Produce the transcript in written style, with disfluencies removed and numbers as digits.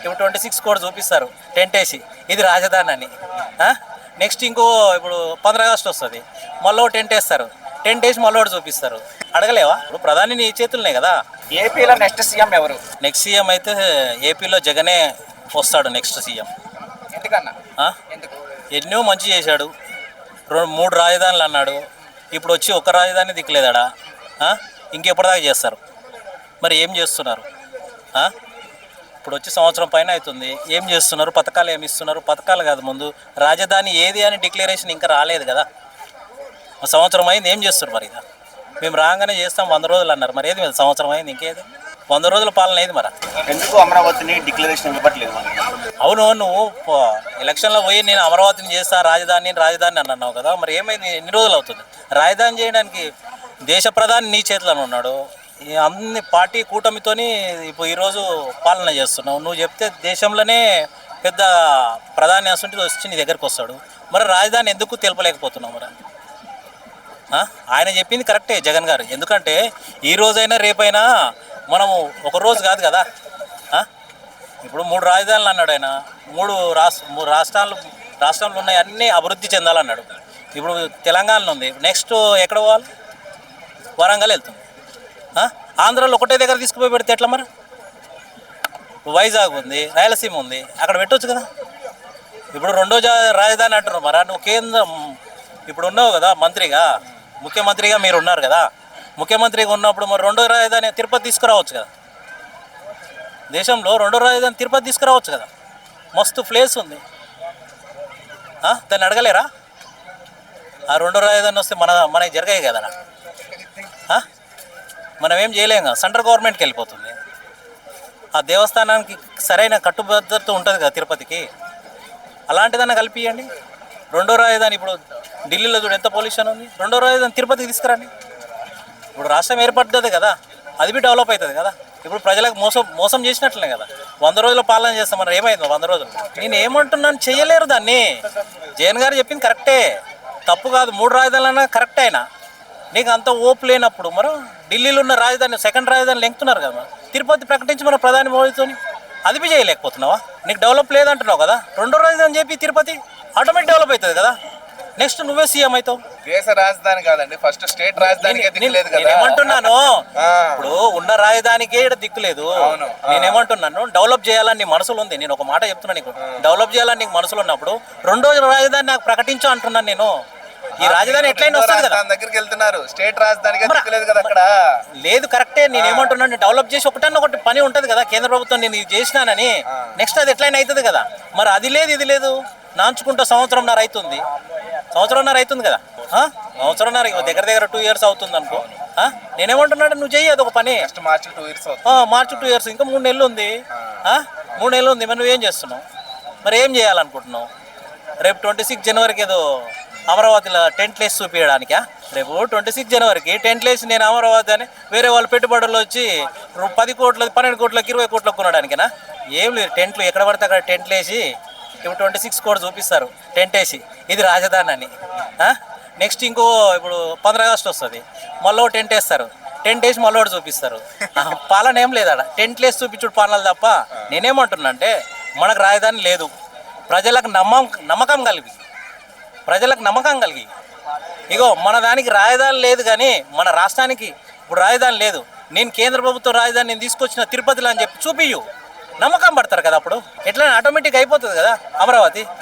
ఇప్పుడు 26 కూడా చూపిస్తారు టెంట్ వేసి ఇది రాజధాని అని. నెక్స్ట్ ఇంకో ఇప్పుడు 15 ఆగస్టు వస్తుంది, మళ్ళీ టెంట్ వేస్తారు, టెంట్ వేసి మళ్ళీ చూపిస్తారు. అడగలేవా? ఇప్పుడు ప్రధాని నీ చేతులనే కదా. ఏపీలో నెక్స్ట్ సీఎం ఎవరు? నెక్స్ట్ సీఎం అయితే ఏపీలో జగనే వస్తాడు నెక్స్ట్ సీఎం. ఎందుకన్నా? ఎన్నో మంచి చేశాడు, 3 రాజధానులు అన్నాడు, ఇప్పుడు వచ్చి ఒక రాజధాని దిక్కులేదాడా. ఇంకెప్పటిదాకా చేస్తారు? మరి ఏం చేస్తున్నారు? ఇప్పుడు వచ్చి సంవత్సరం పైన అవుతుంది, ఏం చేస్తున్నారు? పథకాలు ఏమి ఇస్తున్నారు? పథకాలు కాదు, ముందు రాజధాని ఏది అని డిక్లరేషన్ ఇంకా రాలేదు కదా. సంవత్సరం అయింది, ఏం చేస్తున్నారు మరి? మేము రాగానే చేస్తాం 100 రోజులు అన్నారు, మరి ఏది మీద సంవత్సరం అయింది, ఇంకేది 100 రోజుల పాలన ఏది మరి? ఎందుకు అమరావతిని డిక్లరేషన్ ఇవ్వట్లేదు? అవును, నువ్వు ఎలక్షన్లో పోయి నేను అమరావతిని చేస్తా రాజధాని అన్నావు కదా, మరి ఏమైంది? ఎన్ని రోజులు అవుతుంది రాజధాని చేయడానికి? దేశ ప్రధాని నీ చేతిలో ఉన్నాడు, అన్ని పార్టీ కూటమితోని ఇప్పుడు ఈరోజు పాలన చేస్తున్నావు. నువ్వు చెప్తే దేశంలోనే పెద్ద ప్రధాని అసలు వచ్చి నీ దగ్గరికి వస్తాడు, మరి రాజధాని ఎందుకు తెలపలేకపోతున్నావు? మరి ఆయన చెప్పింది కరెక్టే జగన్ గారు, ఎందుకంటే ఈ రోజైనా రేపైనా మనము ఒక రోజు కాదు కదా. ఇప్పుడు 3 రాజధానులు అన్నాడు ఆయన, 3 రాష్ట్రాలు ఉన్నాయి, అన్నీ అభివృద్ధి చెందాలన్నాడు. ఇప్పుడు తెలంగాణలో ఉంది, నెక్స్ట్ ఎక్కడ పోవాలి? వరంగల్ వెళ్తుంది. ఆంధ్రాలో ఒకటే దగ్గర తీసుకుపోయి పెడితే ఎట్లా మరి? వైజాగ్ ఉంది, రాయలసీమ ఉంది, అక్కడ పెట్టవచ్చు కదా. ఇప్పుడు రెండో రాజధాని అంటున్నారు, మరి నువ్వు కేంద్రం ఇప్పుడు ఉన్నావు కదా మంత్రిగా, ముఖ్యమంత్రిగా మీరు ఉన్నారు కదా, ముఖ్యమంత్రిగా ఉన్నప్పుడు మరి రెండో రాజధాని తిరుపతి తీసుకురావచ్చు కదా. దేశంలో రెండో రాజధాని తిరుపతి తీసుకురావచ్చు కదా, మస్తు ప్లేస్ ఉంది. దాన్ని అడగలేరా? ఆ రెండో రాజధాని వస్తే మనకి జరిగాయి కదా, మనం ఏం చేయలేం కదా, సెంట్రల్ గవర్నమెంట్కి వెళ్ళిపోతుంది. ఆ దేవస్థానానికి సరైన కట్టుబద్ధత ఉంటుంది కదా తిరుపతికి, అలాంటిదన్నా కల్పియండి. రెండో రాజధాని ఇప్పుడు ఢిల్లీలో చూడు ఎంత పొల్యూషన్ ఉంది, రెండో రాజధాని తిరుపతికి తీసుకురండి. ఇప్పుడు రాష్ట్రం ఏర్పడుతుంది కదా, అది బి డెవలప్ అవుతుంది కదా. ఇప్పుడు ప్రజలకు మోసం చేసినట్లే కదా. 100 రోజుల పాలన చేస్తాం, మరి ఏమైంది 100 రోజులు? నేను ఏమంటున్నాను, చేయలేరు దాన్ని. జగన్ గారు చెప్పింది కరెక్టే, తప్పు కాదు. 3 రాజధానులన్నా కరెక్ట్ అయినా నీకు అంత ఓపు లేనప్పుడు మరి ఢిల్లీలో ఉన్న రాజధాని సెకండ్ రాజధాని లెంగుతున్నారు కదా, తిరుపతి ప్రకటించి మన ప్రధాని మోడీతోని అది బి చేయలేకపోతున్నావా? నీకు డెవలప్ లేదంటున్నావు కదా, రెండో రాజధాని చెప్పి తిరుపతి ఆటోమేటిక్ డెవలప్ అవుతుంది కదా. నెక్స్ట్ నువ్వే సీఎం అవుతావు. దేశ రాజధాని కాదండి, ఫస్ట్ స్టేట్ రాజధాని. నేనేమంటున్నాను, ఇప్పుడు ఉన్న రాజధానికే ఇక్కడ దిక్కులేదు. నేనేమంటున్నాను, డెవలప్ చేయాలని నీ మనసులో ఉంది. నేను ఒక మాట చెప్తున్నా, నీకు డెవలప్ చేయాలని నీకు మనసులో ఉన్నప్పుడు రెండో రాజధాని నాకు ప్రకటించు అంటున్నాను నేను. ఈ రాజధాని ఎట్లయినా వస్తుంది కదా, దగ్గరికి వెళ్తున్నారు, స్టేట్ రాజధానికి దిక్కులేదు కదా అక్కడ. లేదు కరెక్టే, నేనేమంటున్నాను, డెవలప్ చేసి ఒకటి పని ఉంటుంది కదా కేంద్ర ప్రభుత్వం, నేను ఇది చేసినానని. నెక్స్ట్ అది ఎట్లయినా అవుతుంది కదా. మరి అది లేదు ఇది లేదు, నాంచుకుంటా సంవత్సరంన్నర అవుతుంది కదా. సంవత్సరంన్నర దగ్గర 2 years అవుతుంది అనుకో. నేనేమంటున్నాడు, నువ్వు చెయ్యి అదొక పని. మార్చి 2 years, మార్చి 2 years, ఇంకా 3 నెలలు ఉంది. 3 నెలలు ఉంది, మరి నువ్వేం చేస్తున్నావు? మరి ఏం చేయాలనుకుంటున్నావు? రేపు 26 జనవరికి ఏదో అమరావతిలో టెంట్లు వేసి చూపించడానికా? రేపు 26 జనవరికి టెంట్లు వేసి నేను అమరావతి అని వేరే వాళ్ళు పెట్టుబడులు వచ్చి 10 కోట్లు 12 కోట్లకు 20 కోట్లకు కొనడానికేనా? ఏం లేదు, టెంట్లు ఎక్కడ పడితే అక్కడ టెంట్లు వేసి ఇప్పుడు 26 కూడా చూపిస్తారు టెంట్ వేసి ఇది రాజధాని అని. నెక్స్ట్ ఇంకో ఇప్పుడు 15 ఆగస్టు వస్తుంది, మళ్ళీ టెంట్ వేస్తారు, టెంట్ వేసి మళ్ళీ చూపిస్తారు. పాలన ఏం లేదా, టెంట్లు వేసి చూపించుడు పాలనలు తప్ప. నేనేమంటున్నా అంటే, మనకు రాజధాని లేదు, ప్రజలకు నమ్మకం కలిగి ఇగో మన దానికి రాజధాని లేదు, కానీ మన రాష్ట్రానికి ఇప్పుడు రాజధాని లేదు. నేను కేంద్ర ప్రభుత్వం రాజధాని నేను తీసుకొచ్చిన తిరుపతిలో అని చెప్పి చూపియు, నమ్మకం పడతారు కదా. అప్పుడు ఎట్లా ఆటోమేటిక్ అయిపోతుంది కదా అమరావతి.